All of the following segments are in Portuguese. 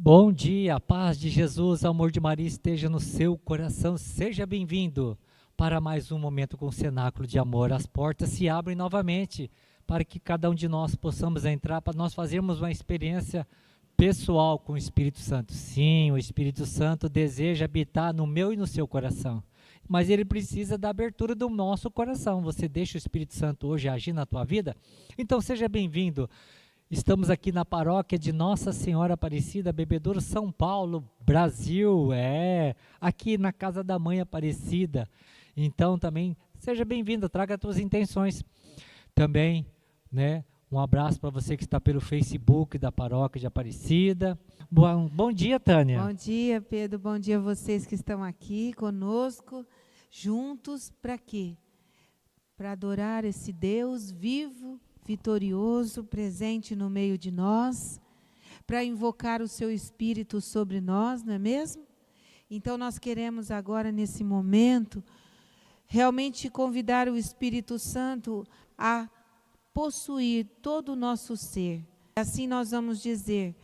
Bom dia, a paz de Jesus, o amor de Maria esteja no seu coração. Seja bem-vindo para mais um momento com o cenáculo de amor. As portas se abrem novamente para que cada um de nós possamos entrar, para nós fazermos uma experiência pessoal com o Espírito Santo. Sim, o Espírito Santo deseja habitar no meu e no seu coração, mas ele precisa da abertura do nosso coração. Você deixa o Espírito Santo hoje agir na tua vida? Então seja bem-vindo. Estamos aqui na paróquia de Nossa Senhora Aparecida, Bebedouro, São Paulo, Brasil, aqui na casa da Mãe Aparecida. Então também seja bem-vindo, traga as tuas intenções. Também, um abraço para você que está pelo Facebook da paróquia de Aparecida. Bom dia, Tânia. Bom dia, Pedro, bom dia a vocês que estão aqui conosco, juntos, para quê? Para adorar esse Deus vivo, vitorioso, presente no meio de nós, para invocar o seu Espírito sobre nós, não é mesmo? Então nós queremos agora, nesse momento, realmente convidar o Espírito Santo a possuir todo o nosso ser. Assim nós vamos dizer: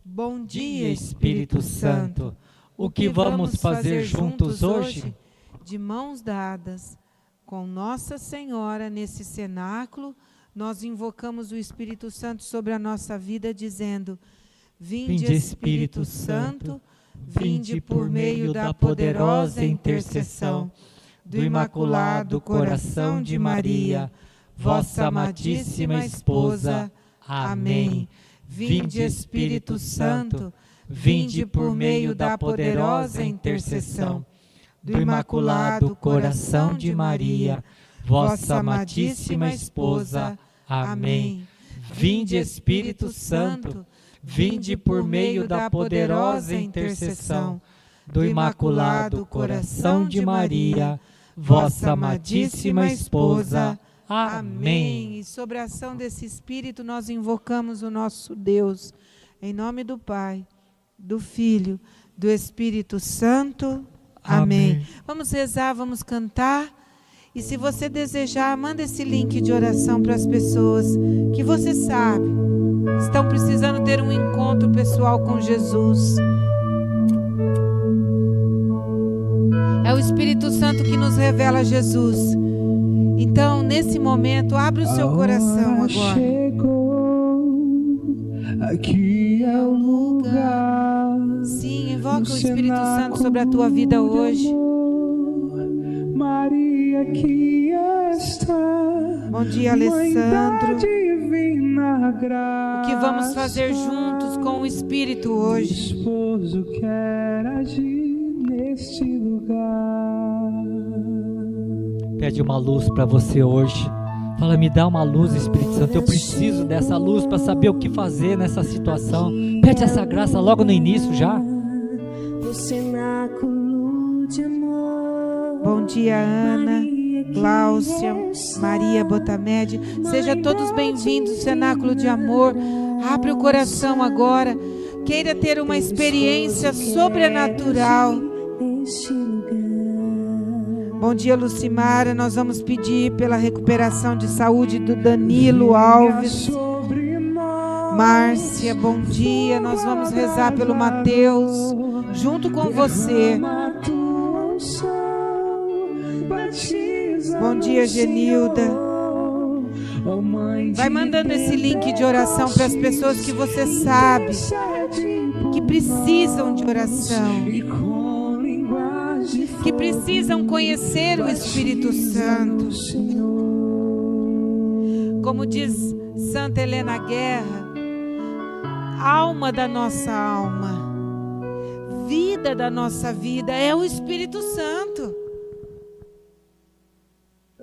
bom dia, Espírito Santo. O que vamos fazer juntos hoje? De mãos dadas com Nossa Senhora nesse cenáculo, nós invocamos o Espírito Santo sobre a nossa vida, dizendo: vinde, Espírito Santo, vinde por meio da poderosa intercessão do Imaculado Coração de Maria, vossa amadíssima esposa. Amém. Vinde, Espírito Santo, vinde por meio da poderosa intercessão do Imaculado Coração de Maria, vossa amadíssima esposa. Amém. Vinde, Espírito Santo, vinde por meio da poderosa intercessão do Imaculado Coração de Maria, vossa amadíssima esposa. Amém. E sobre a ação desse Espírito nós invocamos o nosso Deus, em nome do Pai, do Filho, do Espírito Santo. Amém. Vamos rezar, vamos cantar. E se você desejar, manda esse link de oração para as pessoas que você sabe estão precisando ter um encontro pessoal com Jesus. É o Espírito Santo que nos revela Jesus. Então, nesse momento, abre o seu coração agora. Chegou, aqui é o lugar. Sim, invoca o Espírito Santo sobre a tua vida hoje. Maria que está. Bom dia, Alessandro. O que vamos fazer juntos com o Espírito hoje? O esposo quer agir neste lugar. Pede uma luz para você hoje. Fala, me dá uma luz, Espírito Santo. Eu preciso dessa luz para saber o que fazer nessa situação. Pede essa graça logo no início já. Do cenáculo de amor. Bom dia, Ana, Gláucia, Maria Botamed. Sejam todos bem-vindos ao Cenáculo de Amor. Abre o coração agora. Queira ter uma experiência sobrenatural. Bom dia, Lucimara. Nós vamos pedir pela recuperação de saúde do Danilo Alves. Márcia, bom dia. Nós vamos rezar pelo Mateus, junto com você. Bom dia, Genilda. Vai mandando esse link de oração para as pessoas que você sabe que precisam de oração, que precisam conhecer o Espírito Santo. Como diz Santa Helena Guerra, alma da nossa alma, vida da nossa vida é o Espírito Santo.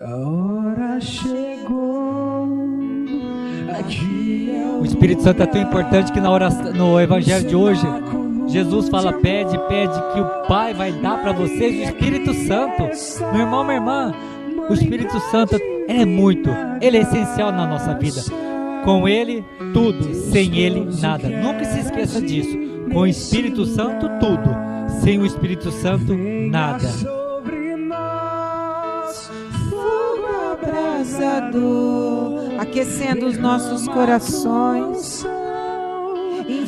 A hora chegou. Aqui é O Espírito Santo é tão importante que no Evangelho de hoje, Jesus fala: pede que o Pai vai dar para vocês o Espírito Santo. Meu irmão, minha irmã, o Espírito Santo ele é essencial na nossa vida. Com ele, tudo. Sem ele, nada. Nunca se esqueça disso. Com o Espírito Santo, tudo. Sem o Espírito Santo, nada. Abrasador, aquecendo os nossos corações.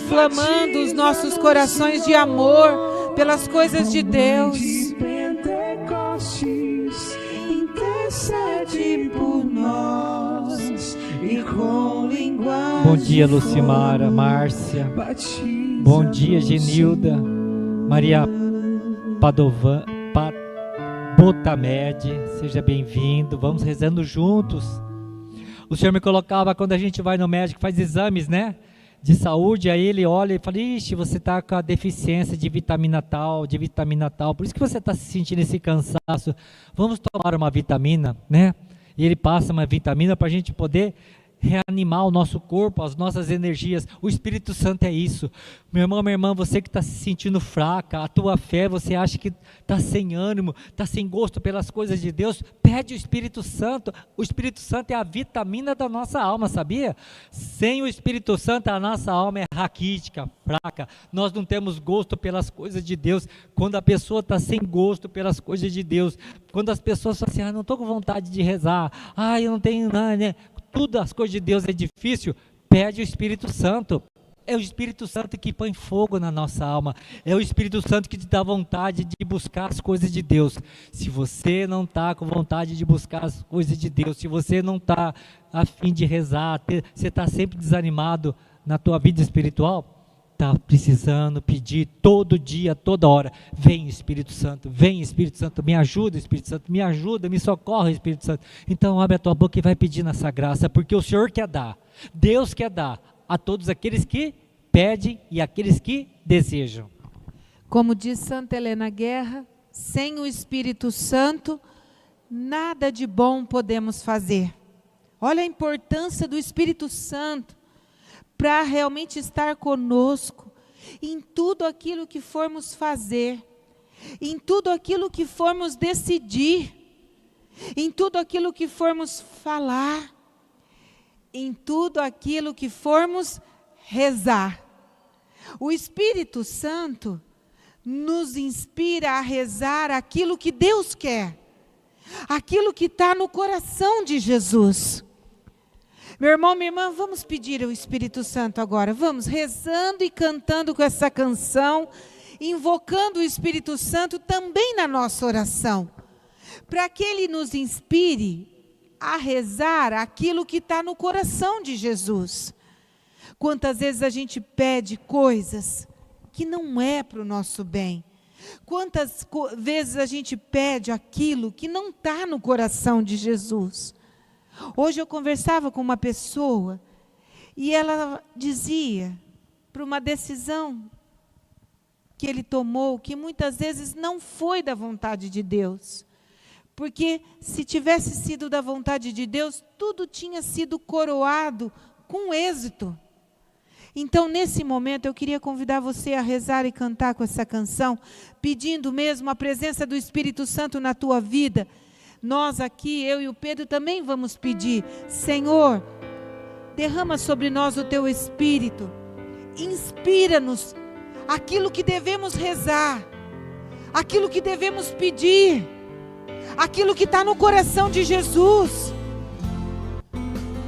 inflamando os nossos corações de amor pelas coisas de Deus. Intercede por nós e com linguagem. Bom dia, Lucimara, Márcia. Bom dia, Genilda, Maria Padovan, Botamed. Seja bem-vindo. Vamos rezando juntos. O Senhor me colocava quando a gente vai no médico, faz exames, né? De saúde, aí ele olha e fala: ixi, você está com a deficiência de vitamina tal, por isso que você está se sentindo esse cansaço, vamos tomar uma vitamina, né? E ele passa uma vitamina para a gente poder reanimar o nosso corpo, as nossas energias. O Espírito Santo é isso. Meu irmão, minha irmã, você que está se sentindo fraca, a tua fé, você acha que está sem ânimo, está sem gosto pelas coisas de Deus, pede o Espírito Santo. O Espírito Santo é a vitamina da nossa alma, sabia? Sem o Espírito Santo a nossa alma é raquítica, fraca, nós não temos gosto pelas coisas de Deus. Quando a pessoa está sem gosto pelas coisas de Deus, quando as pessoas falam assim: não estou com vontade de rezar, eu não tenho nada, né? Tudo as coisas de Deus é difícil, pede o Espírito Santo. É o Espírito Santo que põe fogo na nossa alma, é o Espírito Santo que te dá vontade de buscar as coisas de Deus. Se você não está com vontade de buscar as coisas de Deus, se você não está a fim de rezar, você está sempre desanimado na tua vida espiritual, está precisando pedir todo dia, toda hora: vem Espírito Santo, me ajuda Espírito Santo, me ajuda, me socorre Espírito Santo. Então abre a tua boca e vai pedindo essa graça, porque o Senhor quer dar, Deus quer dar a todos aqueles que pedem e aqueles que desejam. Como diz Santa Helena Guerra, sem o Espírito Santo, nada de bom podemos fazer. Olha a importância do Espírito Santo para realmente estar conosco em tudo aquilo que formos fazer, em tudo aquilo que formos decidir, em tudo aquilo que formos falar, em tudo aquilo que formos rezar. O Espírito Santo nos inspira a rezar aquilo que Deus quer, aquilo que está no coração de Jesus. Meu irmão, minha irmã, vamos pedir ao Espírito Santo agora. Vamos rezando e cantando com essa canção, invocando o Espírito Santo também na nossa oração, para que Ele nos inspire a rezar aquilo que está no coração de Jesus. Quantas vezes a gente pede coisas que não é para o nosso bem? Quantas vezes a gente pede aquilo que não está no coração de Jesus? Hoje eu conversava com uma pessoa e ela dizia, para uma decisão que ele tomou, que muitas vezes não foi da vontade de Deus. Porque se tivesse sido da vontade de Deus, tudo tinha sido coroado com êxito. Então, nesse momento, eu queria convidar você a rezar e cantar com essa canção, pedindo mesmo a presença do Espírito Santo na tua vida. Nós aqui, eu e o Pedro, também vamos pedir: Senhor, derrama sobre nós o teu Espírito, inspira-nos aquilo que devemos rezar, aquilo que devemos pedir, aquilo que está no coração de Jesus.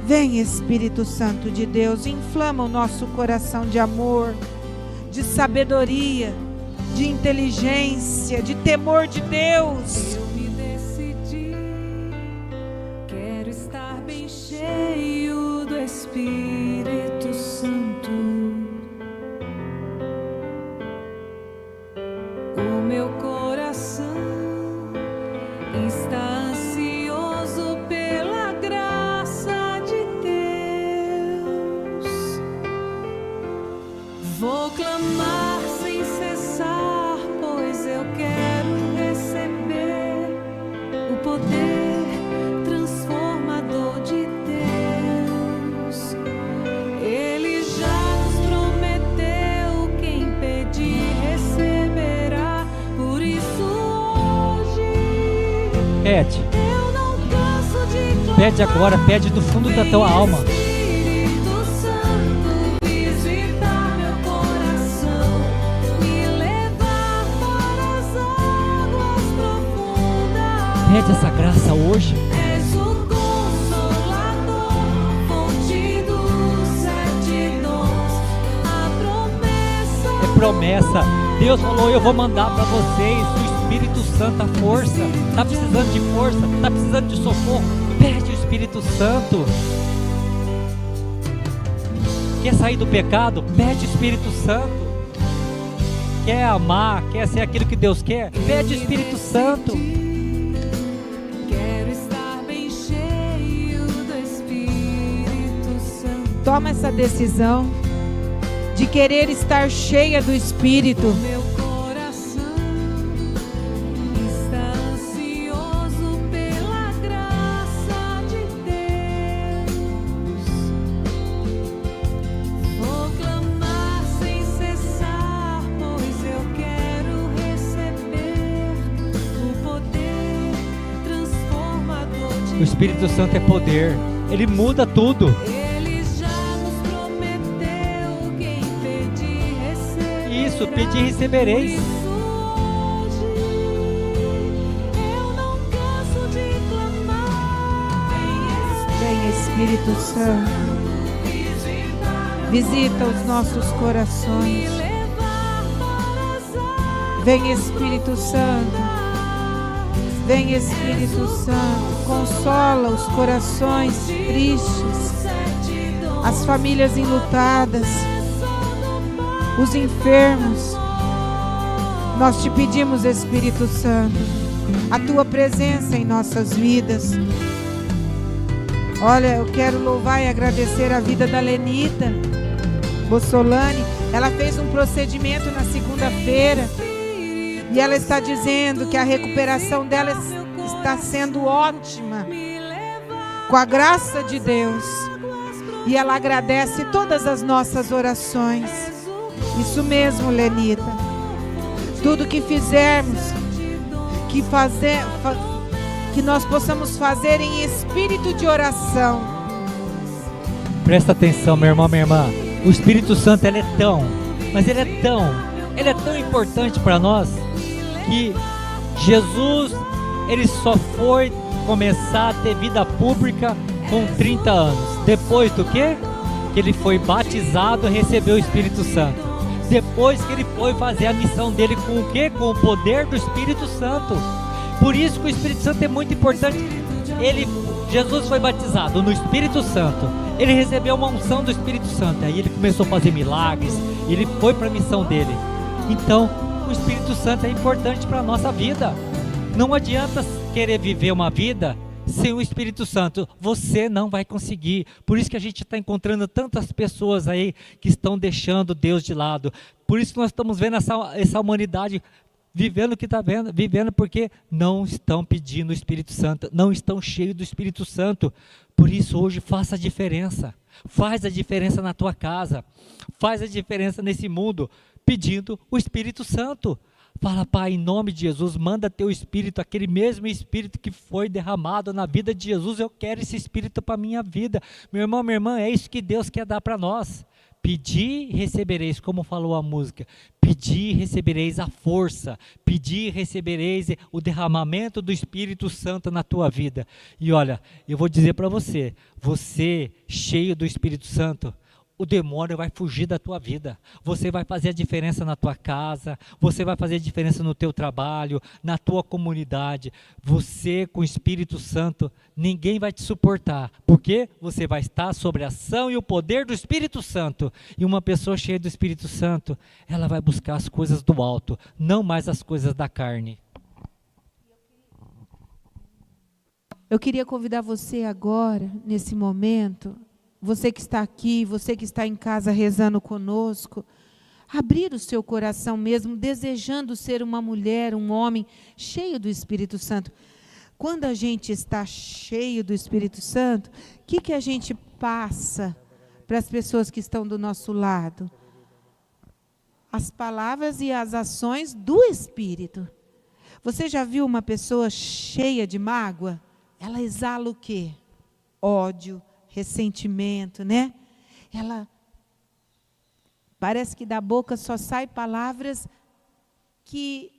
Vem, Espírito Santo de Deus, inflama o nosso coração de amor, de sabedoria, de inteligência, de temor de Deus. Eu me decidi, quero estar bem cheio do Espírito Santo. O meu coração está ansioso pela graça de Deus. Vou clamar sem cessar, pois eu quero receber o poder transformador de Deus. Ele já nos prometeu: quem pedir receberá. Por isso hoje Pede, eu não canso de clamar. pede agora, pede do fundo da tua alma. Espírito Santo, visitar meu coração, me levar para as águas profundas. Pede essa graça hoje. És o consolador, fonte dos 7 dons, a promessa promessa. Deus falou, eu vou mandar para vocês o Espírito Santo, a força. Está precisando de força, está precisando de socorro, pede o Espírito Santo. Quer sair do pecado? Pede o Espírito Santo. Quer amar, quer ser aquilo que Deus quer? Pede o Espírito Santo. Quero estar bem cheio do Espírito Santo. Toma essa decisão de querer estar cheia do Espírito. Meu coração está ansioso pela graça de Deus. Vou clamar sem cessar, pois eu quero receber o poder transformador de O Espírito Santo é poder. Ele muda tudo. Ele já nos prometeu, quem pedir receberá. Isso, pedir e recebereis. Hoje eu não canso de clamar. Vem, Espírito Santo, visita os nossos Me corações. levar para as águas. Vem, Espírito Santo. Vem, Espírito Santo, consola os corações tristes, as famílias enlutadas, os enfermos. Nós te pedimos, Espírito Santo, a tua presença em nossas vidas. Olha, eu quero louvar e agradecer a vida da Lenita Bossolani. Ela fez um procedimento na segunda-feira e ela está dizendo que a recuperação dela está sendo ótima, com a graça de Deus. E ela agradece todas as nossas orações. Isso mesmo, Lenita. Tudo que fizermos, que nós possamos fazer em espírito de oração. Presta atenção, meu irmão, minha irmã. O Espírito Santo, ele é tão importante para nós, que Jesus, ele só foi começar a ter vida pública com 30 anos. Depois do quê? Que ele foi batizado e recebeu o Espírito Santo. Depois que ele foi fazer a missão dele com o quê? Com o poder do Espírito Santo. Por isso que o Espírito Santo é muito importante. Jesus foi batizado no Espírito Santo. Ele recebeu uma unção do Espírito Santo. Aí ele começou a fazer milagres. Ele foi para a missão dele. Então, o Espírito Santo é importante para a nossa vida. Não adianta querer viver uma vida sem o Espírito Santo. Você não vai conseguir. Por isso que a gente está encontrando tantas pessoas aí que estão deixando Deus de lado. Por isso que nós estamos vendo essa humanidade vivendo o que está vivendo, porque não estão pedindo o Espírito Santo, não estão cheios do Espírito Santo. Por isso hoje faça a diferença. Faz a diferença na tua casa. Faz a diferença nesse mundo, pedindo o Espírito Santo. Fala, Pai, em nome de Jesus, manda teu Espírito, aquele mesmo Espírito que foi derramado na vida de Jesus. Eu quero esse Espírito para a minha vida. Meu irmão, minha irmã, é isso que Deus quer dar para nós. Pedir e recebereis, como falou a música. Pedir e recebereis a força. Pedir e recebereis o derramamento do Espírito Santo na tua vida. E olha, eu vou dizer para você, você cheio do Espírito Santo, o demônio vai fugir da tua vida. Você vai fazer a diferença na tua casa, você vai fazer a diferença no teu trabalho, na tua comunidade. Você com o Espírito Santo, ninguém vai te suportar, porque você vai estar sob a ação e o poder do Espírito Santo. E uma pessoa cheia do Espírito Santo, ela vai buscar as coisas do alto, não mais as coisas da carne. Eu queria convidar você agora, nesse momento, você que está aqui, você que está em casa rezando conosco, abrir o seu coração mesmo, desejando ser uma mulher, um homem cheio do Espírito Santo. Quando a gente está cheio do Espírito Santo, o que a gente passa para as pessoas que estão do nosso lado? As palavras e as ações do Espírito. Você já viu uma pessoa cheia de mágoa? Ela exala o quê? Ódio, ressentimento, né? Ela parece que da boca só sai palavras que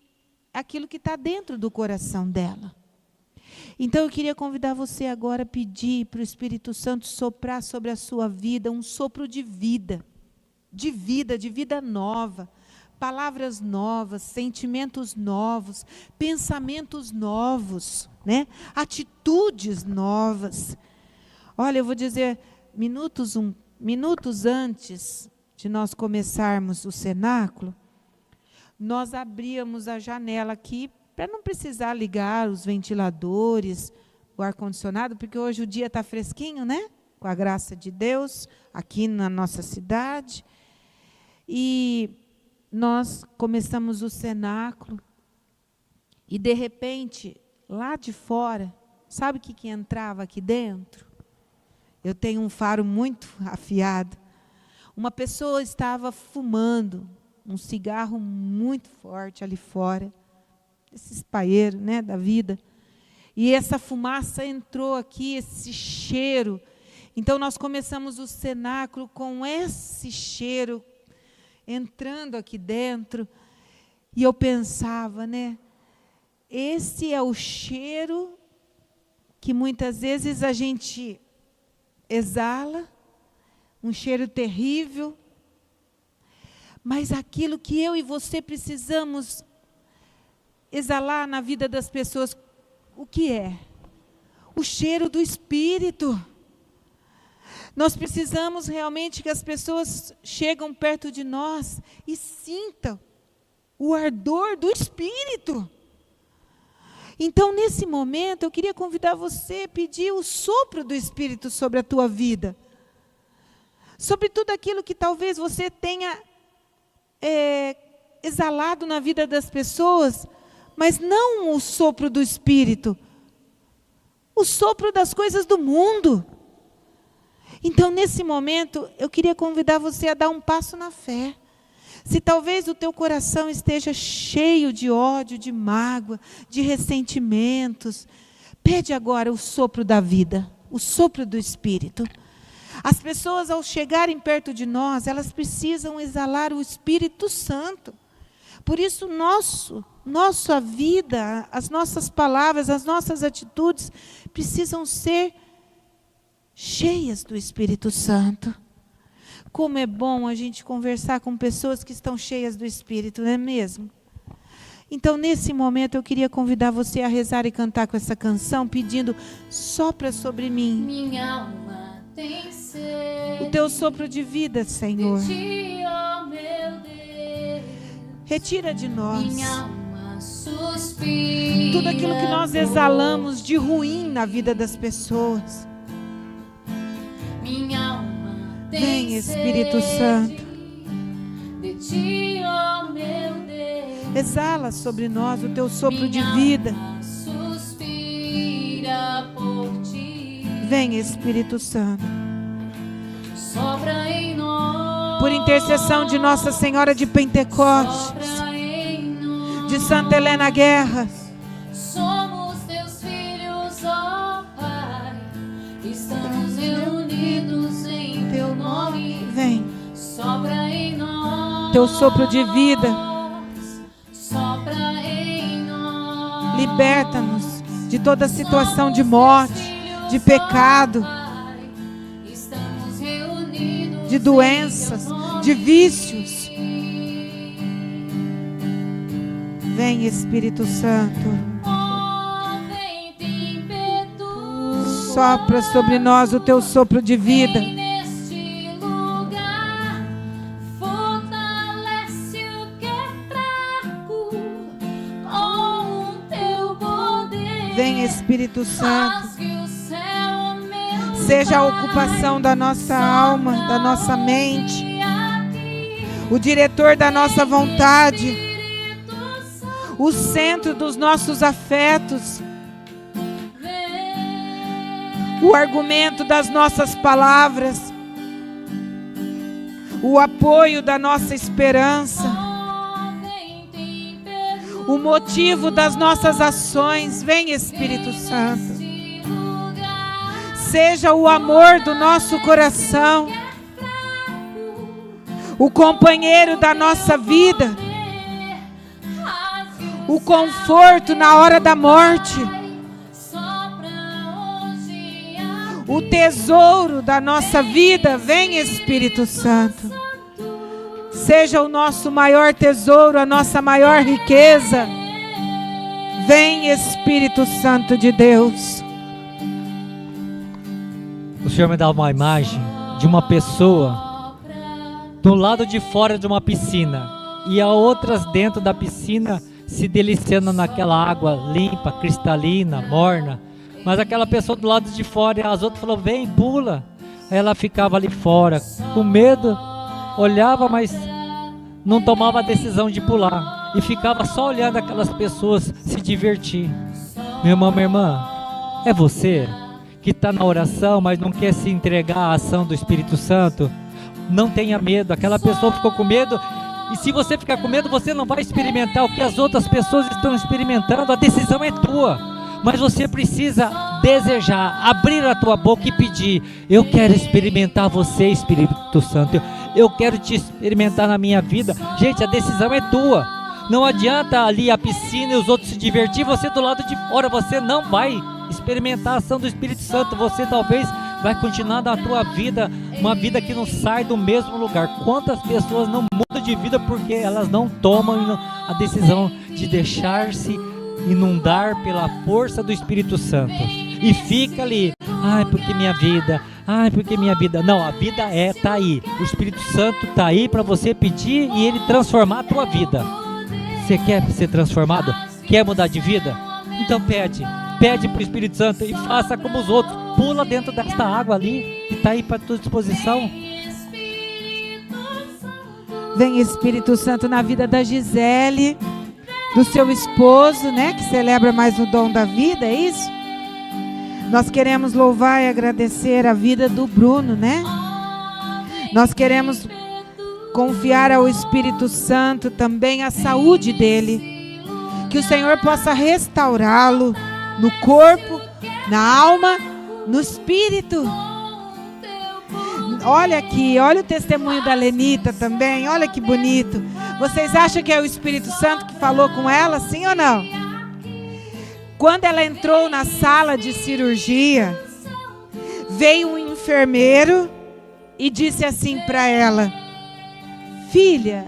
aquilo que está dentro do coração dela. Então eu queria convidar você agora a pedir para o Espírito Santo soprar sobre a sua vida um sopro de vida nova, palavras novas, sentimentos novos, pensamentos novos, né? Atitudes novas. Olha, eu vou dizer, minutos antes de nós começarmos o cenáculo, nós abríamos a janela aqui para não precisar ligar os ventiladores, o ar-condicionado, porque hoje o dia está fresquinho, né? Com a graça de Deus, aqui na nossa cidade. E nós começamos o cenáculo e, de repente, lá de fora, sabe o que entrava aqui dentro? Eu tenho um faro muito afiado. Uma pessoa estava fumando um cigarro muito forte ali fora, esse espaieiro, né, da vida. E essa fumaça entrou aqui, esse cheiro. Então, nós começamos o cenáculo com esse cheiro entrando aqui dentro. E eu pensava, né, esse é o cheiro que muitas vezes a gente exala, um cheiro terrível, mas aquilo que eu e você precisamos exalar na vida das pessoas, o que é? O cheiro do Espírito. Nós precisamos realmente que as pessoas chegam perto de nós e sintam o ardor do Espírito. Então, nesse momento, eu queria convidar você a pedir o sopro do Espírito sobre a tua vida. Sobre tudo aquilo que talvez você tenha exalado na vida das pessoas, mas não o sopro do Espírito, o sopro das coisas do mundo. Então, nesse momento, eu queria convidar você a dar um passo na fé. Se talvez o teu coração esteja cheio de ódio, de mágoa, de ressentimentos, pede agora o sopro da vida, o sopro do Espírito. As pessoas, ao chegarem perto de nós, elas precisam exalar o Espírito Santo. Por isso, nossa vida, as nossas palavras, as nossas atitudes precisam ser cheias do Espírito Santo. Como é bom a gente conversar com pessoas que estão cheias do Espírito, não é mesmo? Então, nesse momento, eu queria convidar você a rezar e cantar com essa canção, pedindo: sopra sobre mim. Minha alma tem sede. O teu sopro de vida, Senhor. De ti, ó meu Deus. Retira de nós Minha alma suspira. tudo aquilo que nós exalamos de ruim na vida das pessoas. Minha alma Vem, Espírito Santo. De ti, ó meu Deus. Exala sobre nós o teu sopro de Minha vida. alma suspira por ti. Vem, Espírito Santo. Sopra em nós. Por intercessão de Nossa Senhora de Pentecostes, Sopra em nós. de Santa Helena Guerra, Somos teus filhos, ó Pai. Estamos reunidos em teu nome. vem, Sopra em nós. teu sopro de vida. Sopra em nós. Liberta-nos de toda situação de morte, de pecado, Estamos reunidos de doenças, de vícios. Vem, Espírito Santo. Sopra sobre nós o teu sopro de vida. neste lugar, fortalece o que é fraco com o teu poder. Vem, Espírito Santo. Faz que o céu, meu Seja a ocupação da nossa alma, da nossa mente, o diretor da nossa vontade, o centro dos nossos afetos, o argumento das nossas palavras, o apoio da nossa esperança, o motivo das nossas ações. Vem, Espírito Santo. Seja o amor do nosso coração, o companheiro da nossa vida, o conforto na hora da morte, o tesouro da nossa vida. Vem, Espírito Santo. seja o nosso maior tesouro, a nossa maior riqueza. Vem, Espírito Santo de Deus. O Senhor me dá uma imagem de uma pessoa do lado de fora de uma piscina e a outras dentro da piscina se deliciando naquela água limpa, cristalina, morna. Mas aquela pessoa do lado de fora e as outras falaram, vem, pula. Aí ela ficava ali fora, com medo, olhava, mas não tomava a decisão de pular. E ficava só olhando aquelas pessoas se divertir. Meu irmão, minha irmã, é você que está na oração, mas não quer se entregar à ação do Espírito Santo? Não tenha medo, aquela pessoa ficou com medo. E se você ficar com medo, você não vai experimentar o que as outras pessoas estão experimentando. A decisão é tua, mas você precisa desejar, abrir a tua boca e pedir, eu quero experimentar você, Espírito Santo, eu quero te experimentar na minha vida. Gente, a decisão é tua. Não adianta ali a piscina e os outros se divertir, você do lado de fora, você não vai experimentar a ação do Espírito Santo. Você talvez vai continuar na tua vida, uma vida que não sai do mesmo lugar. Quantas pessoas não mudam de vida porque elas não tomam a decisão de deixar-se inundar pela força do Espírito Santo e fica ali, ai porque minha vida, ai porque minha vida. Não, a vida tá aí, o Espírito Santo tá aí para você pedir e ele transformar a tua vida. Você quer ser transformado? Quer mudar de vida? Então pede para o Espírito Santo e faça como os outros, pula dentro desta água ali que está aí para tua disposição. Vem, Espírito Santo, na vida da Gisele, do seu esposo, né, que celebra mais o dom da vida, é isso? Nós queremos louvar e agradecer a vida do Bruno, né? Nós queremos confiar ao Espírito Santo também a saúde dele, que o Senhor possa restaurá-lo no corpo, na alma, no espírito. Olha aqui, olha o testemunho da Lenita também, olha que bonito. Vocês acham que é o Espírito Santo que falou com ela, sim ou não? Quando ela entrou na sala de cirurgia, veio um enfermeiro e disse assim para ela, filha,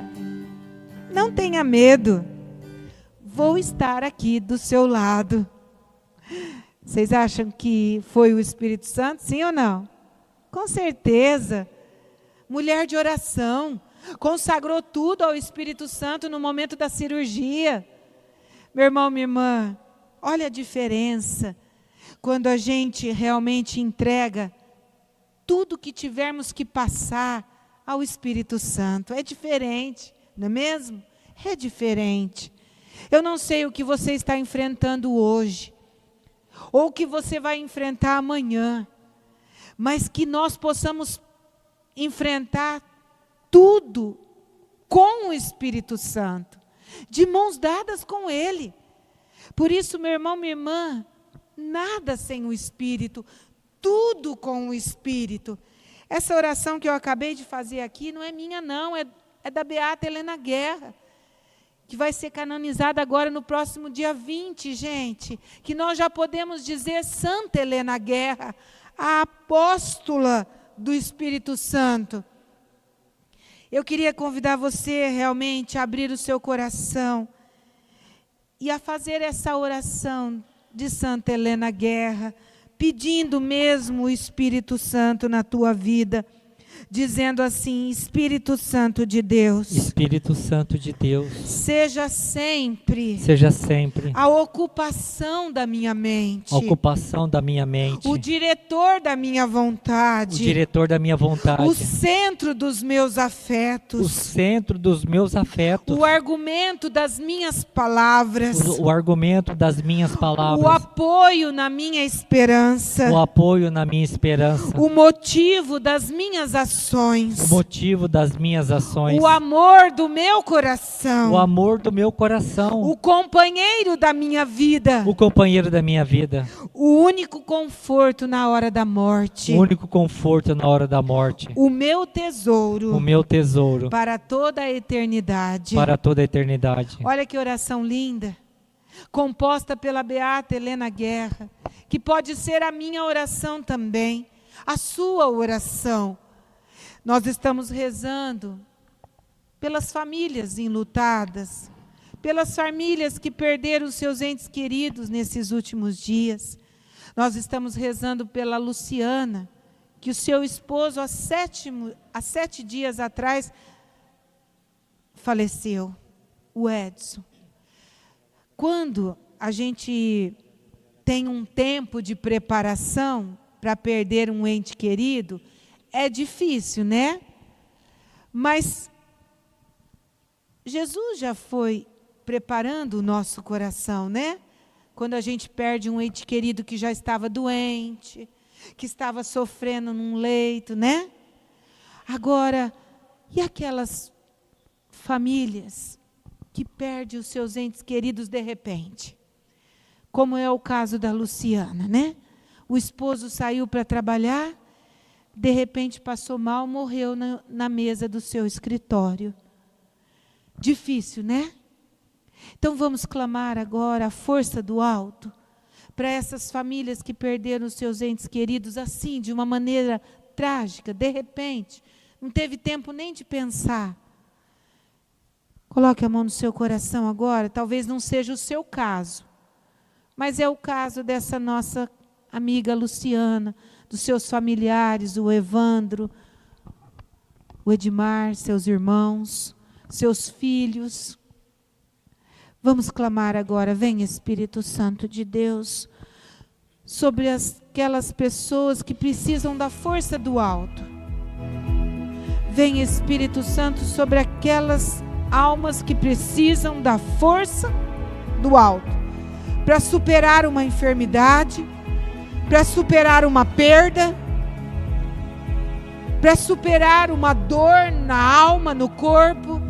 não tenha medo, vou estar aqui do seu lado. Vocês acham que foi o Espírito Santo, sim ou não? Com certeza. Mulher de oração, consagrou tudo ao Espírito Santo no momento da cirurgia. Meu irmão, minha irmã, olha a diferença quando a gente realmente entrega tudo que tivermos que passar ao Espírito Santo. É diferente, não é mesmo? É diferente. Eu não sei o que você está enfrentando hoje, ou o que você vai enfrentar amanhã, mas que nós possamos enfrentar tudo com o Espírito Santo, de mãos dadas com Ele. Por isso, meu irmão, minha irmã, nada sem o Espírito, tudo com o Espírito. Essa oração que eu acabei de fazer aqui não é minha não, é da Beata Helena Guerra, que vai ser canonizada agora no próximo dia 20, gente, que nós já podemos dizer Santa Helena Guerra, a apóstola do Espírito Santo. Eu queria convidar você realmente a abrir o seu coração e a fazer essa oração de Santa Helena Guerra, pedindo mesmo o Espírito Santo na tua vida, dizendo assim, Espírito Santo de Deus, Espírito Santo de Deus, seja sempre a ocupação da minha mente, o diretor da minha vontade, o centro dos meus afetos, o argumento das minhas palavras, o apoio na minha esperança, o motivo das minhas ações, o amor do meu coração, o companheiro da minha vida, o único conforto na hora da morte, o meu tesouro, para toda a eternidade. Olha que oração linda, composta pela Beata Helena Guerra, que pode ser a minha oração também, a sua oração. Nós estamos rezando pelas famílias enlutadas, pelas famílias que perderam seus entes queridos nesses últimos dias. Nós estamos rezando pela Luciana, que o seu esposo, há 7 dias atrás, faleceu, o Edson. Quando a gente tem um tempo de preparação para perder um ente querido, é difícil, né? Mas Jesus já foi preparando o nosso coração, né? Quando a gente perde um ente querido que já estava doente, que estava sofrendo num leito, né? Agora, e aquelas famílias que perdem os seus entes queridos de repente? Como é o caso da Luciana, né? O esposo saiu para trabalhar, de repente passou mal, morreu na mesa do seu escritório. Difícil, né? Então vamos clamar agora a força do alto para essas famílias que perderam os seus entes queridos assim, de uma maneira trágica, de repente, não teve tempo nem de pensar. Coloque a mão no seu coração agora, talvez não seja o seu caso, mas é o caso dessa nossa amiga Luciana, dos seus familiares, o Evandro, o Edmar, seus irmãos, seus filhos. Vamos clamar agora, vem Espírito Santo de Deus, sobre aquelas pessoas que precisam da força do alto. Vem Espírito Santo sobre aquelas almas que precisam da força do alto, para superar uma enfermidade, para superar uma perda, para superar uma dor na alma, no corpo.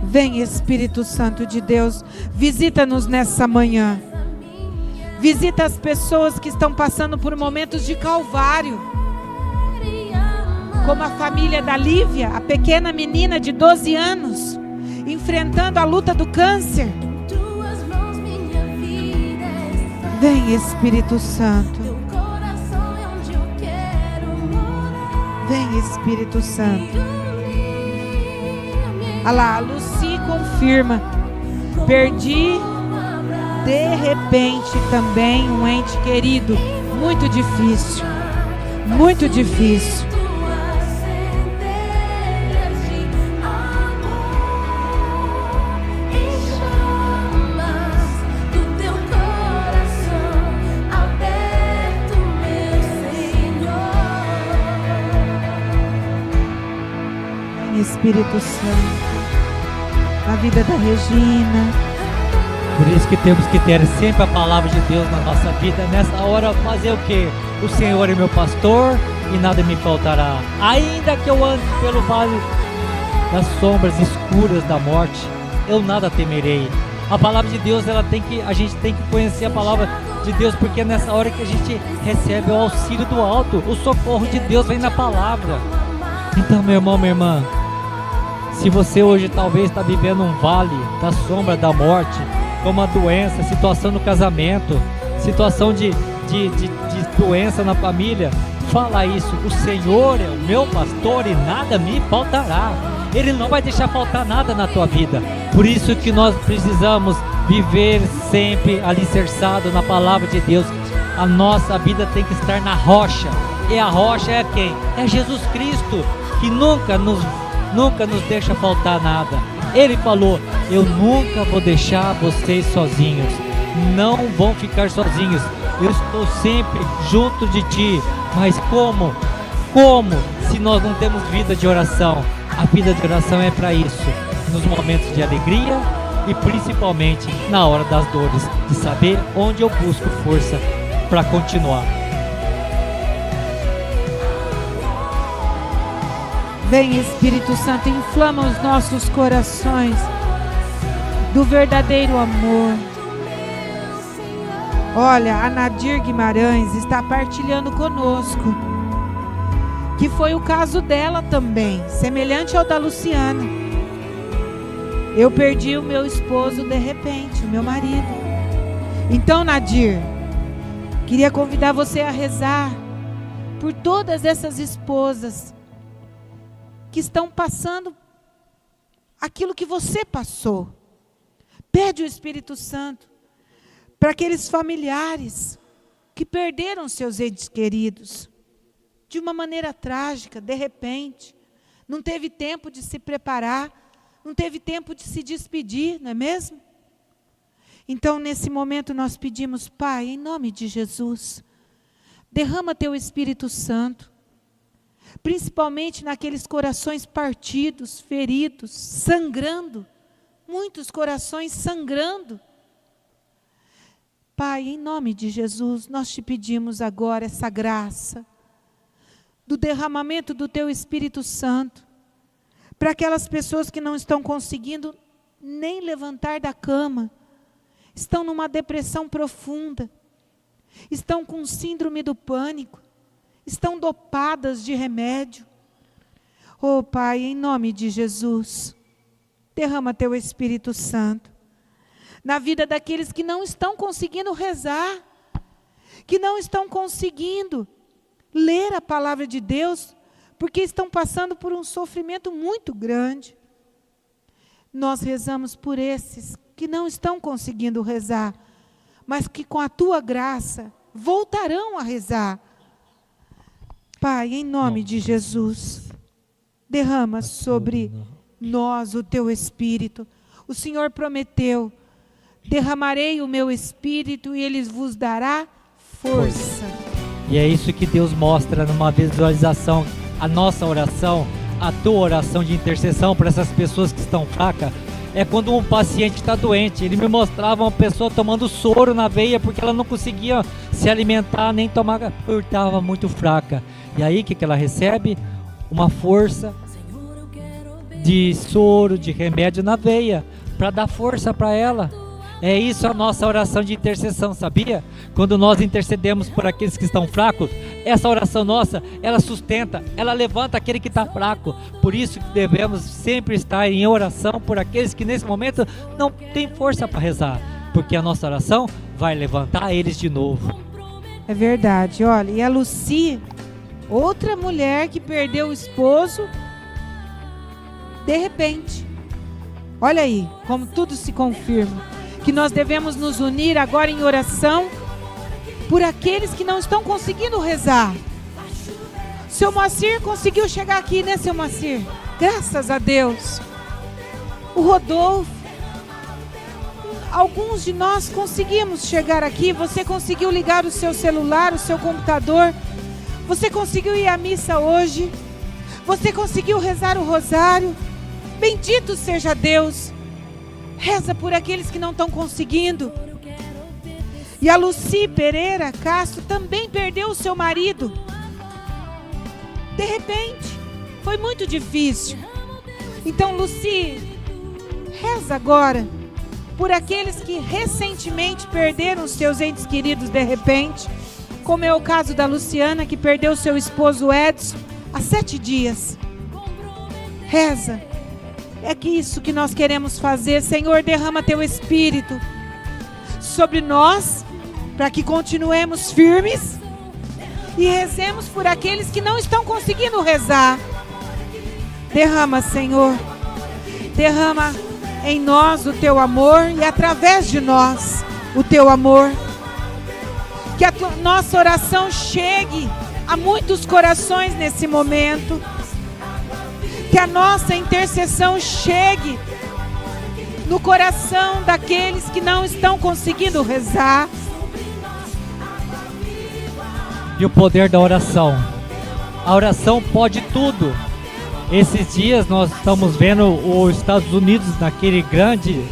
Vem Espírito Santo de Deus, visita-nos nessa manhã. Visita as pessoas que estão passando por momentos de calvário. Como a família da Lívia, a pequena menina de 12 anos, enfrentando a luta do câncer. Vem Espírito Santo. Vem Espírito Santo. Olha lá, a Lucy confirma. Perdi de repente também um ente querido. Muito difícil. Muito difícil. Espírito Santo, na vida da Regina. Por isso que temos que ter sempre a palavra de Deus na nossa vida. Nessa hora fazer o quê? O Senhor é meu pastor e nada me faltará. Ainda que eu ande pelo vale das sombras escuras da morte, eu nada temerei. A palavra de Deus, a gente tem que conhecer a palavra de Deus, porque é nessa hora que a gente recebe o auxílio do alto. O socorro de Deus vem na palavra. Então, meu irmão, minha irmã, se você hoje talvez está vivendo um vale da sombra da morte, como a doença, situação no casamento, situação de doença na família, fala isso: o Senhor é o meu pastor e nada me faltará. Ele não vai deixar faltar nada na tua vida. Por isso que nós precisamos viver sempre alicerçado na palavra de Deus. A nossa vida tem que estar na rocha. E a rocha é quem? É Jesus Cristo, que nunca nos deixa faltar nada. Ele falou: eu nunca vou deixar vocês sozinhos. Não vão ficar sozinhos. Eu estou sempre junto de ti. Mas como? Se nós não temos vida de oração? A vida de oração é para isso. Nos momentos de alegria e principalmente na hora das dores. De saber onde eu busco força para continuar. Vem Espírito Santo, inflama os nossos corações do verdadeiro amor. Olha, a Nadir Guimarães está partilhando conosco que foi o caso dela também, semelhante ao da Luciana. Eu perdi o meu esposo de repente, o meu marido. Então, Nadir, queria convidar você a rezar por todas essas esposas que estão passando aquilo que você passou. Pede o Espírito Santo para aqueles familiares que perderam seus entes queridos de uma maneira trágica, de repente. Não teve tempo de se preparar, não teve tempo de se despedir, não é mesmo? Então, nesse momento, nós pedimos, Pai, em nome de Jesus, derrama Teu Espírito Santo, principalmente naqueles corações partidos, feridos, sangrando, muitos corações sangrando. Pai, em nome de Jesus, nós Te pedimos agora essa graça, do derramamento do Teu Espírito Santo, para aquelas pessoas que não estão conseguindo nem levantar da cama, estão numa depressão profunda, estão com síndrome do pânico, estão dopadas de remédio. Oh Pai, em nome de Jesus, derrama Teu Espírito Santo na vida daqueles que não estão conseguindo rezar, que não estão conseguindo ler a palavra de Deus, porque estão passando por um sofrimento muito grande. Nós rezamos por esses que não estão conseguindo rezar, mas que com a Tua graça voltarão a rezar. Pai, em nome de Jesus, derrama sobre nós o Teu Espírito. O Senhor prometeu, derramarei o meu Espírito e Ele vos dará força. E é isso que Deus mostra numa visualização, a nossa oração, a Tua oração de intercessão para essas pessoas que estão fracas. É quando um paciente está doente. Ele me mostrava uma pessoa tomando soro na veia porque ela não conseguia se alimentar nem tomar, porque estava muito fraca. E aí o que ela recebe? Uma força de soro, de remédio na veia, para dar força para ela. É isso a nossa oração de intercessão, sabia? Quando nós intercedemos por aqueles que estão fracos, essa oração nossa, ela sustenta, ela levanta aquele que está fraco. Por isso que devemos sempre estar em oração por aqueles que nesse momento não têm força para rezar, porque a nossa oração vai levantar eles de novo. É verdade, olha, e a Lucy, outra mulher que perdeu o esposo, de repente, olha aí, como tudo se confirma. Que nós devemos nos unir agora em oração por aqueles que não estão conseguindo rezar. Seu Moacir conseguiu chegar aqui, né, seu Moacir? Graças a Deus. O Rodolfo. Alguns de nós conseguimos chegar aqui. Você conseguiu ligar o seu celular, o seu computador. Você conseguiu ir à missa hoje. Você conseguiu rezar o rosário. Bendito seja Deus. Reza por aqueles que não estão conseguindo. E a Lucy Pereira Castro também perdeu o seu marido. De repente, foi muito difícil. Então, Lucy, reza agora por aqueles que recentemente perderam os seus entes queridos de repente, como é o caso da Luciana, que perdeu seu esposo Edson há 7 dias. Reza. É que isso que nós queremos fazer. Senhor, derrama Teu Espírito sobre nós, para que continuemos firmes e rezemos por aqueles que não estão conseguindo rezar. Derrama, Senhor, derrama em nós o Teu amor e através de nós o Teu amor. Que a nossa oração chegue a muitos corações nesse momento. Que a nossa intercessão chegue no coração daqueles que não estão conseguindo rezar. E o poder da oração. A oração pode tudo. Esses dias nós estamos vendo os Estados Unidos naquele grande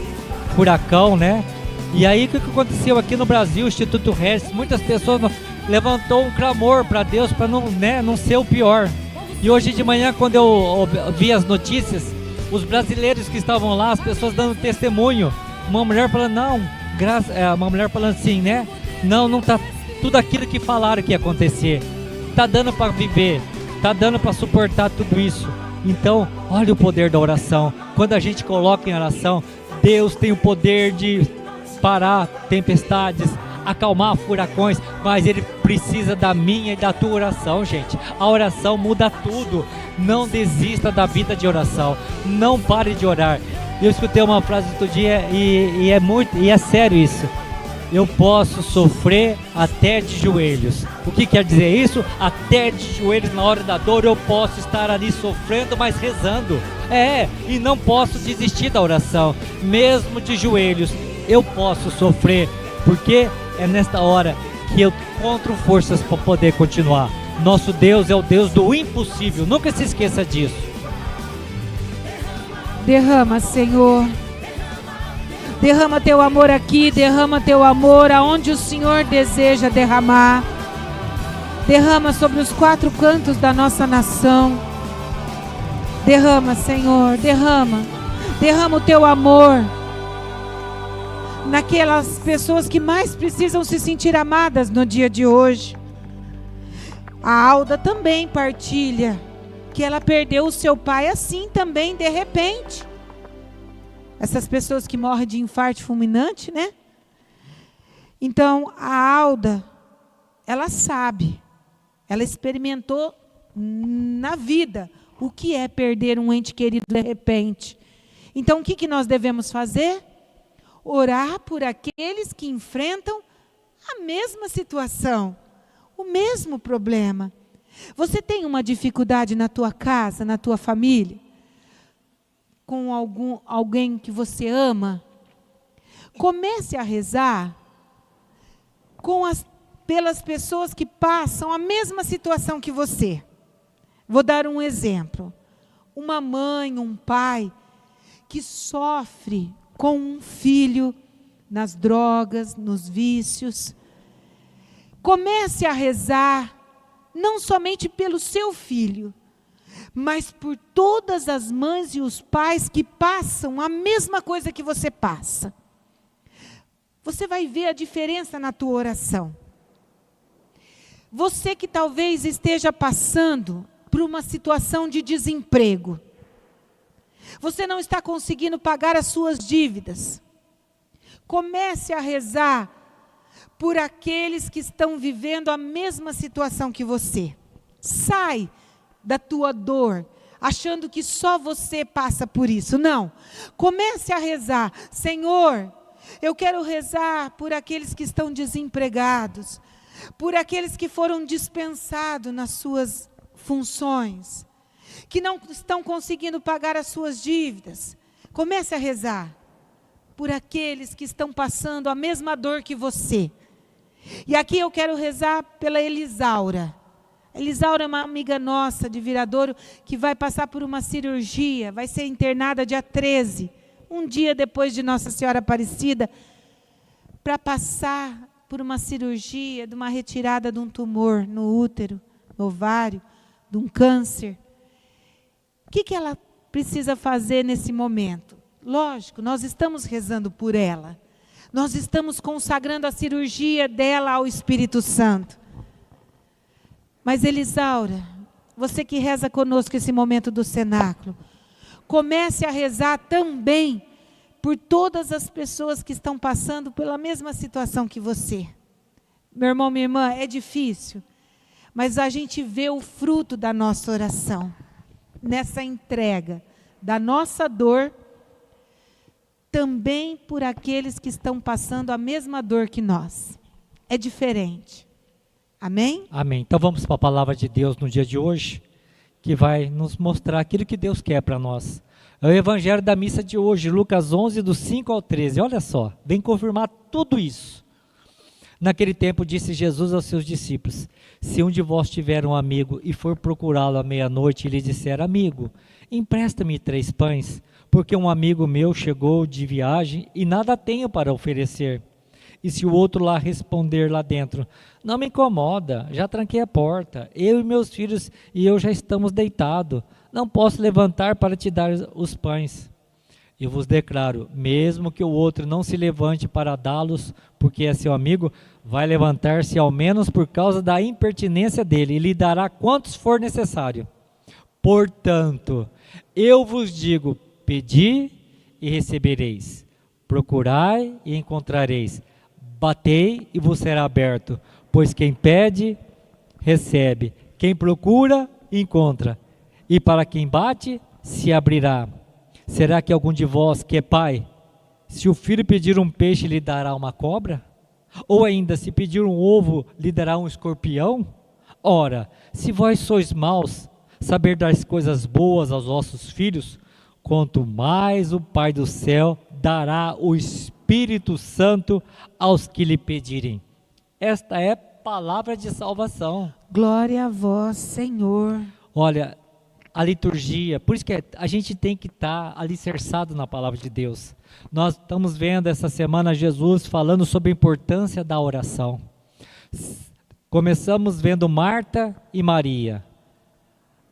furacão, né? E aí o que aconteceu aqui no Brasil? O Instituto Regis, muitas pessoas levantou um clamor para Deus para não ser o pior. E hoje de manhã, quando eu vi as notícias, os brasileiros que estavam lá, as pessoas dando testemunho, uma mulher falando, uma mulher falando assim, né? Não tá tudo aquilo que falaram que ia acontecer. Tá dando para viver, tá dando para suportar tudo isso. Então, olha o poder da oração. Quando a gente coloca em oração, Deus tem o poder de parar tempestades, acalmar furacões, mas Ele precisa da minha e da tua oração, gente. A oração muda tudo. Não desista da vida de oração. Não pare de orar. Eu escutei uma frase outro dia e é sério isso. Eu posso sofrer até de joelhos. O que quer dizer isso? Até de joelhos na hora da dor eu posso estar ali sofrendo, mas rezando. E não posso desistir da oração. Mesmo de joelhos, eu posso sofrer, porque é nesta hora que eu encontro forças para poder continuar. Nosso Deus é o Deus do impossível. Nunca se esqueça disso. Derrama, Senhor. Derrama teu amor aqui, derrama teu amor aonde o Senhor deseja derramar. Derrama sobre os 4 cantos da nossa nação. Derrama, Senhor, derrama. Derrama o teu amor naquelas pessoas que mais precisam se sentir amadas no dia de hoje. A Alda também partilha que ela perdeu o seu pai assim também, de repente. Essas pessoas que morrem de infarto fulminante, né? Então, a Alda, ela sabe, ela experimentou na vida o que é perder um ente querido de repente. Então, o que nós devemos fazer? Orar por aqueles que enfrentam a mesma situação, o mesmo problema. Você tem uma dificuldade na tua casa, na tua família? Com alguém que você ama? Comece a rezar pelas pessoas que passam a mesma situação que você. Vou dar um exemplo. Uma mãe, um pai que sofre com um filho nas drogas, nos vícios. Comece a rezar não somente pelo seu filho, mas por todas as mães e os pais que passam a mesma coisa que você passa. Você vai ver a diferença na tua oração. Você que talvez esteja passando por uma situação de desemprego. Você não está conseguindo pagar as suas dívidas. Comece a rezar por aqueles que estão vivendo a mesma situação que você. Sai da tua dor, achando que só você passa por isso. Não. Comece a rezar. Senhor, eu quero rezar por aqueles que estão desempregados, por aqueles que foram dispensados nas suas funções, que não estão conseguindo pagar as suas dívidas. Comece a rezar por aqueles que estão passando a mesma dor que você. E aqui eu quero rezar pela Elisaura. Elisaura é uma amiga nossa de Viradouro que vai passar por uma cirurgia, vai ser internada dia 13, um dia depois de Nossa Senhora Aparecida, para passar por uma cirurgia de uma retirada de um tumor no útero, no ovário, de um câncer. O que ela precisa fazer nesse momento? Lógico, nós estamos rezando por ela. Nós estamos consagrando a cirurgia dela ao Espírito Santo. Mas Elisaura, você que reza conosco esse momento do cenáculo, comece a rezar também por todas as pessoas que estão passando pela mesma situação que você. Meu irmão, minha irmã, é difícil, mas a gente vê o fruto da nossa oração, nessa entrega da nossa dor, também por aqueles que estão passando a mesma dor que nós. É diferente. Amém? Amém. Então vamos para a palavra de Deus no dia de hoje, que vai nos mostrar aquilo que Deus quer para nós. É o evangelho da missa de hoje, Lucas 11, do 5 ao 13. Olha só, vem confirmar tudo isso. Naquele tempo disse Jesus aos seus discípulos: se um de vós tiver um amigo e for procurá-lo à meia-noite e lhe disser: amigo, empresta-me 3 pães, porque um amigo meu chegou de viagem e nada tenho para oferecer. E se o outro lá responder lá dentro: não me incomoda, já tranquei a porta, eu e meus filhos e eu já estamos deitados, não posso levantar para te dar os pães. Eu vos declaro, mesmo que o outro não se levante para dá-los, porque é seu amigo, vai levantar-se ao menos por causa da impertinência dele, e lhe dará quantos for necessário. Portanto, eu vos digo, pedi e recebereis, procurai e encontrareis, batei e vos será aberto, pois quem pede, recebe, quem procura, encontra, E para quem bate, se abrirá. Será que algum de vós que é pai, se o filho pedir um peixe, lhe dará uma cobra? Ou ainda, se pedir um ovo, lhe dará um escorpião? Ora, se vós sois maus, saber dar coisas boas aos vossos filhos, quanto mais o Pai do céu dará o Espírito Santo aos que lhe pedirem. Esta é palavra de salvação. Glória a vós, Senhor. Olha, a liturgia, por isso que a gente tem que estar alicerçado na palavra de Deus. Nós estamos vendo essa semana Jesus falando sobre a importância da oração. Começamos vendo Marta e Maria.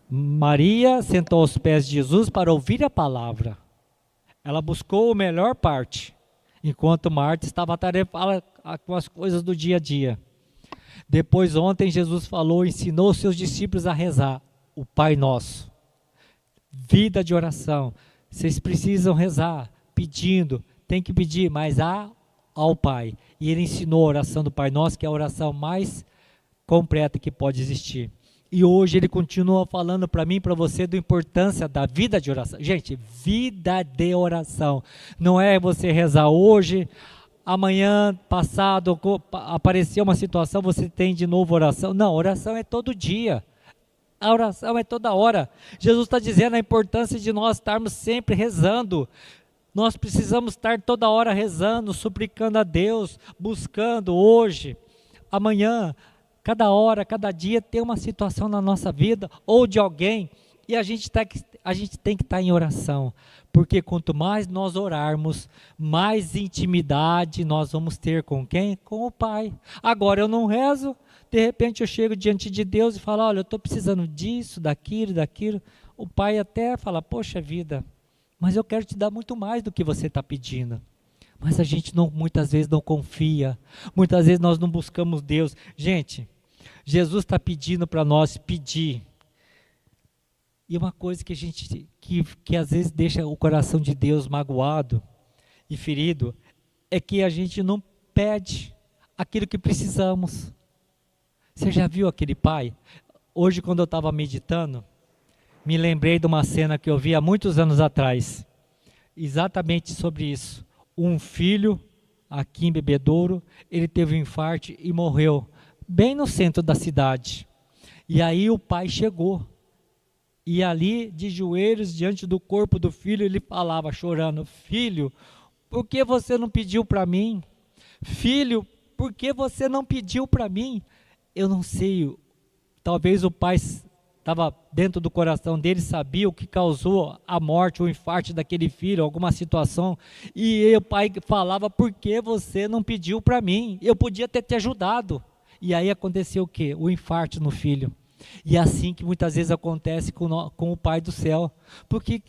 Maria sentou aos pés de Jesus para ouvir a palavra. Ela buscou a melhor parte, enquanto Marta estava atarefada com as coisas do dia a dia. Depois, ontem, Jesus falou, ensinou os seus discípulos a rezar o Pai Nosso. Vida de oração. Vocês precisam rezar, pedindo, tem que pedir, mas ao Pai. E ele ensinou a oração do Pai Nosso, que é a oração mais completa que pode existir. E hoje ele continua falando para mim e para você da importância da vida de oração. Gente, vida de oração. Não é você rezar hoje, amanhã, passado, apareceu uma situação, você tem de novo oração. Não, oração é todo dia. A oração é toda hora. Jesus está dizendo a importância de nós estarmos sempre rezando. Nós precisamos estar toda hora rezando, suplicando a Deus, buscando hoje, amanhã, cada hora, cada dia tem uma situação na nossa vida ou de alguém e a gente tem que estar em oração, porque quanto mais nós orarmos, mais intimidade nós vamos ter com quem? Com o Pai. Agora eu não rezo, de repente eu chego diante de Deus e falo, olha, eu estou precisando disso, daquilo. O Pai até fala, poxa vida, mas eu quero te dar muito mais do que você está pedindo. Mas a gente muitas vezes não confia, muitas vezes nós não buscamos Deus. Gente, Jesus está pedindo para nós pedir. E uma coisa que a gente, que às vezes deixa o coração de Deus magoado e ferido, é que a gente não pede aquilo que precisamos. Você já viu aquele pai? Hoje, quando eu estava meditando, me lembrei de uma cena que eu vi há muitos anos atrás, exatamente sobre isso. Um filho, aqui em Bebedouro, ele teve um infarto e morreu, bem no centro da cidade. E aí o pai chegou, e ali, de joelhos, diante do corpo do filho, ele falava, chorando, filho, por que você não pediu para mim? Filho, por que você não pediu para mim? Eu não sei, talvez o pai estava dentro do coração dele, sabia o que causou a morte, o infarto daquele filho, alguma situação, e o pai falava, por que você não pediu para mim? Eu podia ter te ajudado. E aí aconteceu o quê? O infarto no filho. E é assim que muitas vezes acontece com o Pai do céu, porque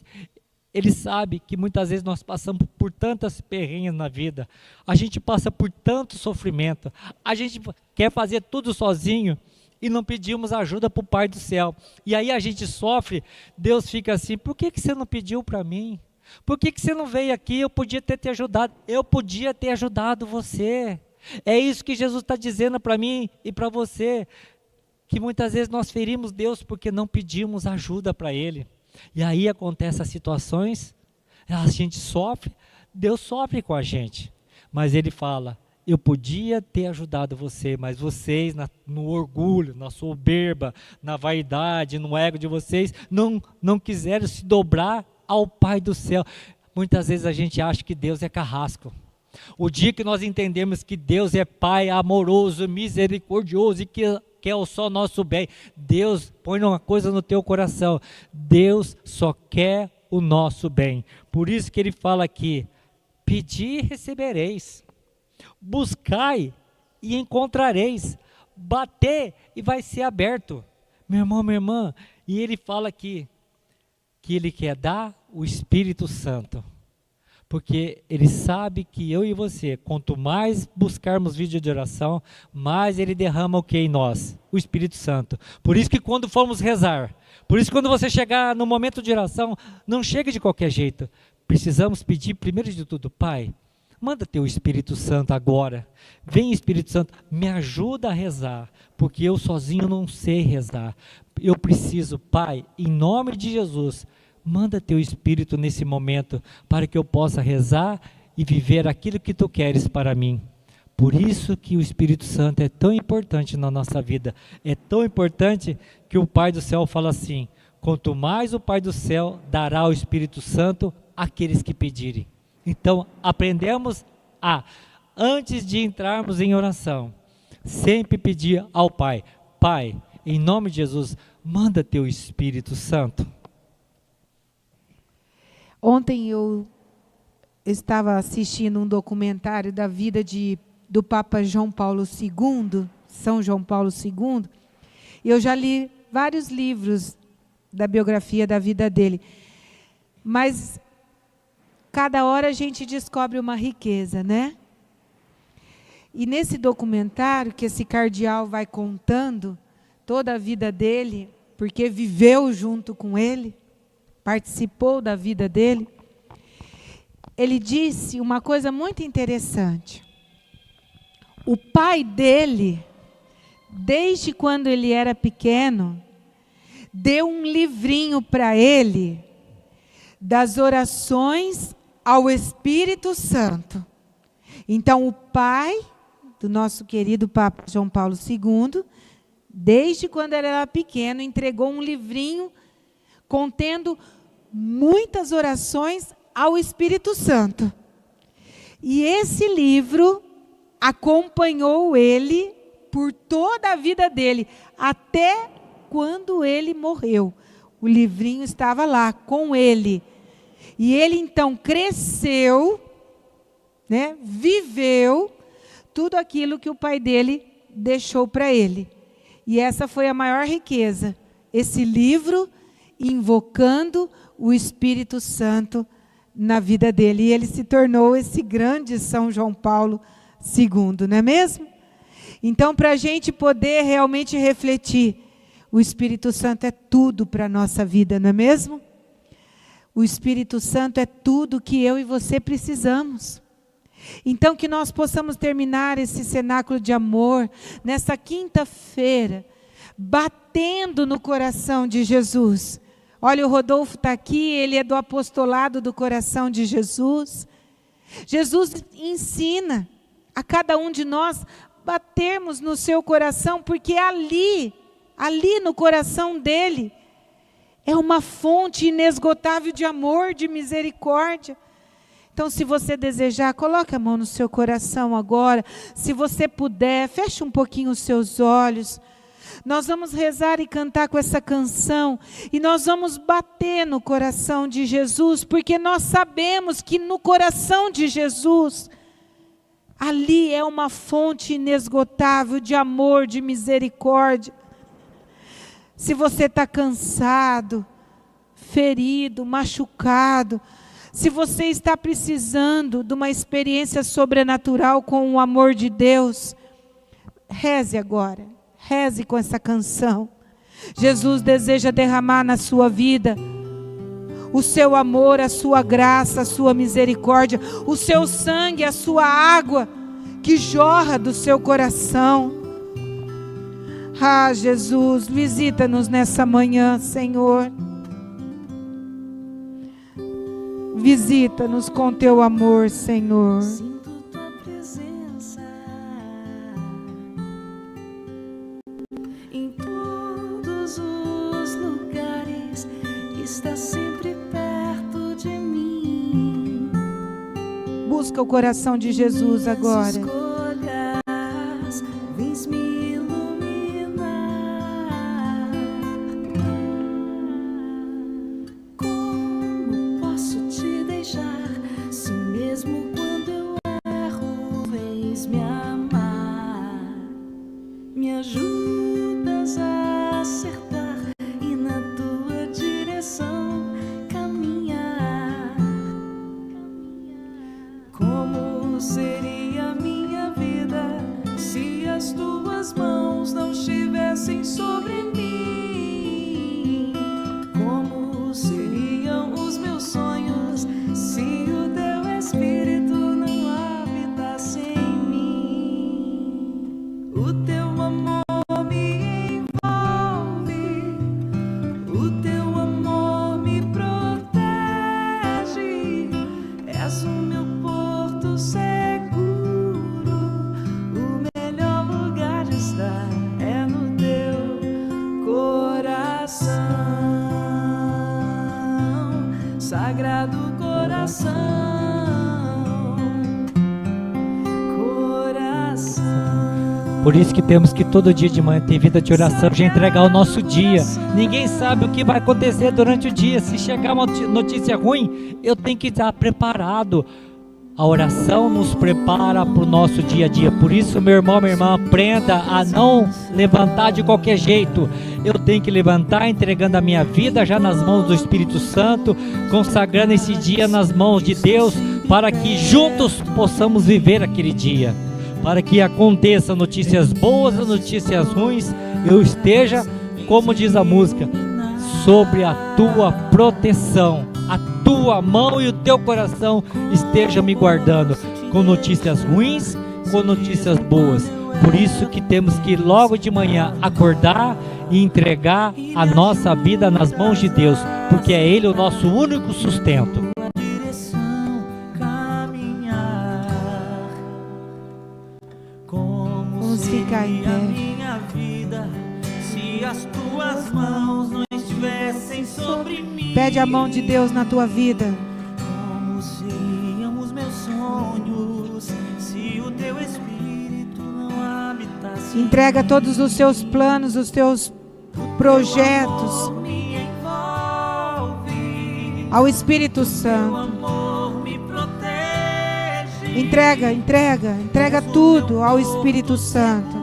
Ele sabe que muitas vezes nós passamos por tantas perrenhas na vida, a gente passa por tanto sofrimento, a gente quer fazer tudo sozinho e não pedimos ajuda para o Pai do céu. E aí a gente sofre, Deus fica assim, por que você não pediu para mim? Por que você não veio aqui? Eu podia ter te ajudado, eu podia ter ajudado você. É isso que Jesus está dizendo para mim e para você, que muitas vezes nós ferimos Deus porque não pedimos ajuda para Ele. E aí acontecem as situações, a gente sofre, Deus sofre com a gente. Mas Ele fala, eu podia ter ajudado você, mas vocês no orgulho, na soberba, na vaidade, no ego de vocês, não quiseram se dobrar ao Pai do céu. Muitas vezes a gente acha que Deus é carrasco. O dia que nós entendemos que Deus é Pai amoroso, misericordioso e que quer só o nosso bem, Deus põe uma coisa no teu coração, Deus só quer o nosso bem. Por isso que Ele fala aqui, pedi e recebereis, buscai e encontrareis, bater e vai ser aberto. Meu irmão, minha irmã, e Ele fala aqui, que Ele quer dar o Espírito Santo. Porque Ele sabe que eu e você, quanto mais buscarmos vídeo de oração, mais Ele derrama o que em nós? O Espírito Santo. Por isso que quando formos rezar, por isso que quando você chegar no momento de oração, não chegue de qualquer jeito. Precisamos pedir primeiro de tudo, Pai, manda teu Espírito Santo agora, Vem, Espírito Santo, me ajuda a rezar, porque eu sozinho não sei rezar. Eu preciso, Pai, em nome de Jesus, manda teu Espírito nesse momento, para que eu possa rezar e viver aquilo que tu queres para mim. Por isso que o Espírito Santo é tão importante na nossa vida. É tão importante que o Pai do céu fala assim: quanto mais o Pai do céu dará o Espírito Santo àqueles que pedirem. Então, aprendemos a, antes de entrarmos em oração, sempre pedir ao Pai: Pai, em nome de Jesus, manda teu Espírito Santo. Ontem eu estava assistindo um documentário da vida do Papa João Paulo II, São João Paulo II, e eu já li vários livros da biografia da vida dele, mas cada hora a gente descobre uma riqueza, né? E nesse documentário que esse cardeal vai contando toda a vida dele, porque viveu junto com ele, participou da vida dele, ele disse uma coisa muito interessante. O pai dele, desde quando ele era pequeno, deu um livrinho para ele das orações ao Espírito Santo. Então, o pai do nosso querido Papa João Paulo II, desde quando ele era pequeno, entregou um livrinho contendo muitas orações ao Espírito Santo. E esse livro acompanhou ele por toda a vida dele, até quando ele morreu. O livrinho estava lá com ele. E ele então cresceu, né, viveu tudo aquilo que o pai dele deixou para ele. E essa foi a maior riqueza, esse livro invocando o Espírito Santo na vida dele. E ele se tornou esse grande São João Paulo II, não é mesmo? Então, para a gente poder realmente refletir, o Espírito Santo é tudo para a nossa vida, não é mesmo? O Espírito Santo é tudo que eu e você precisamos. Então, que nós possamos terminar esse cenáculo de amor, nessa quinta-feira, batendo no coração de Jesus. Olha, o Rodolfo está aqui, ele é do apostolado do coração de Jesus. Jesus ensina a cada um de nós batermos no seu coração, porque ali no coração dele, é uma fonte inesgotável de amor, de misericórdia. Então, se você desejar, coloque a mão no seu coração agora. Se você puder, feche um pouquinho os seus olhos. Nós vamos rezar e cantar com essa canção, e nós vamos bater no coração de Jesus, porque nós sabemos que no coração de Jesus, ali é uma fonte inesgotável de amor, de misericórdia. Se você está cansado, ferido, machucado, se você está precisando de uma experiência sobrenatural com o amor de Deus, reze agora, reze com essa canção. Jesus deseja derramar na sua vida o seu amor, a sua graça, a sua misericórdia, o seu sangue, a sua água que jorra do seu coração. Ah, Jesus, visita-nos nessa manhã, Senhor. Visita-nos com teu amor, Senhor. Sinto tua presença em todos os lugares, está sempre perto de mim. Busca o coração de Jesus agora. Escolhas, vens me iluminar. Como posso te deixar, se mesmo quando eu erro, vens me amar? Me ajudas a acertar e na tua direção caminhar. Como seria minha vida se as tuas mãos não estivessem sobre mim? Como seriam os meus sonhos se o teu Espírito não habitasse em mim? Por isso que temos que todo dia de manhã ter vida de oração, já entregar o nosso dia. Ninguém sabe o que vai acontecer durante o dia. Se chegar uma notícia ruim, eu tenho que estar preparado. A oração nos prepara para o nosso dia a dia. Por isso, meu irmão, minha irmã, aprenda a não levantar de qualquer jeito. Eu tenho que levantar entregando a minha vida já nas mãos do Espírito Santo, consagrando esse dia nas mãos de Deus, para que juntos possamos viver aquele dia. Para que aconteça notícias boas ou notícias ruins, eu esteja, como diz a música, sobre a tua proteção. A tua mão e o teu coração esteja me guardando, com notícias ruins, com notícias boas. Por isso que temos que logo de manhã acordar e entregar a nossa vida nas mãos de Deus, porque é Ele o nosso único sustento. Vamos ficar em pé. Se as tuas mãos não estivessem sobre mim, Pede a mão de Deus na tua vida. como seriam os meus sonhos se o teu Espírito não habitasse? Entrega todos os seus planos, os teus projetos Me envolve, ao Espírito o Santo. amor me protege. Entrega tudo ao Espírito Santo.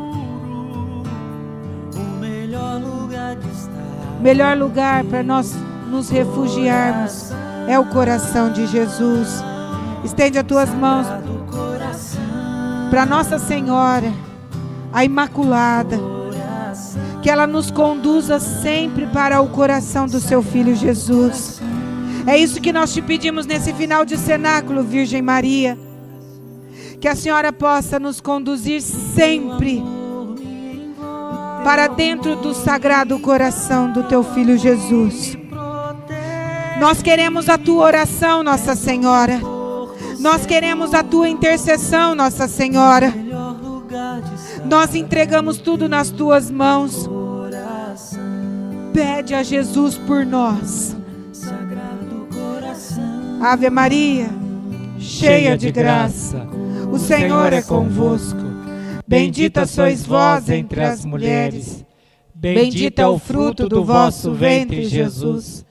O melhor lugar de estar, O melhor lugar para nós nos refugiarmos é o coração de Jesus. Estende as tuas mãos do coração, para Nossa Senhora, a Imaculada, que ela nos conduza sempre para o coração do seu Filho Jesus. É isso que nós te pedimos nesse final de cenáculo, Virgem Maria. Que a Senhora possa nos conduzir sempre para dentro do sagrado coração do teu Filho Jesus. Nós queremos a tua oração, Nossa Senhora. Nós queremos a tua intercessão, Nossa Senhora. Nós entregamos tudo nas tuas mãos. Pede a Jesus por nós. Ave Maria, cheia de graça, o Senhor é convosco. Bendita sois vós entre as mulheres. Bendito é o fruto do vosso ventre, Jesus.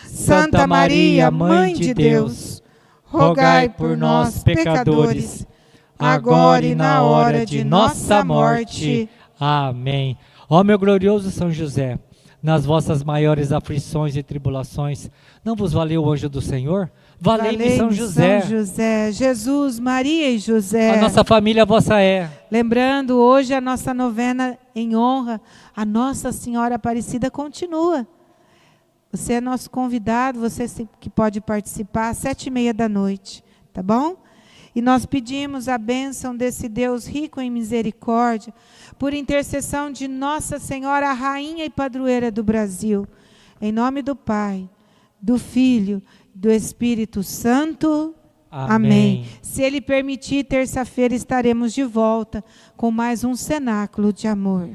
Santa Maria, Mãe de Deus, rogai por nós, pecadores, agora e na hora de nossa morte. Amém. Ó meu glorioso São José, nas vossas maiores aflições e tribulações, não vos valeu o anjo do Senhor? Valei-me São José. São José, Jesus, Maria e José. A nossa família vossa é. Lembrando, hoje a nossa novena em honra a Nossa Senhora Aparecida continua. Você é nosso convidado, você que pode participar às 7h30 da noite, tá bom? E nós pedimos a bênção desse Deus rico em misericórdia, por intercessão de Nossa Senhora, a Rainha e Padroeira do Brasil. Em nome do Pai, do Filho, do Espírito Santo. Amém. Se Ele permitir, terça-feira estaremos de volta com mais um cenáculo de amor.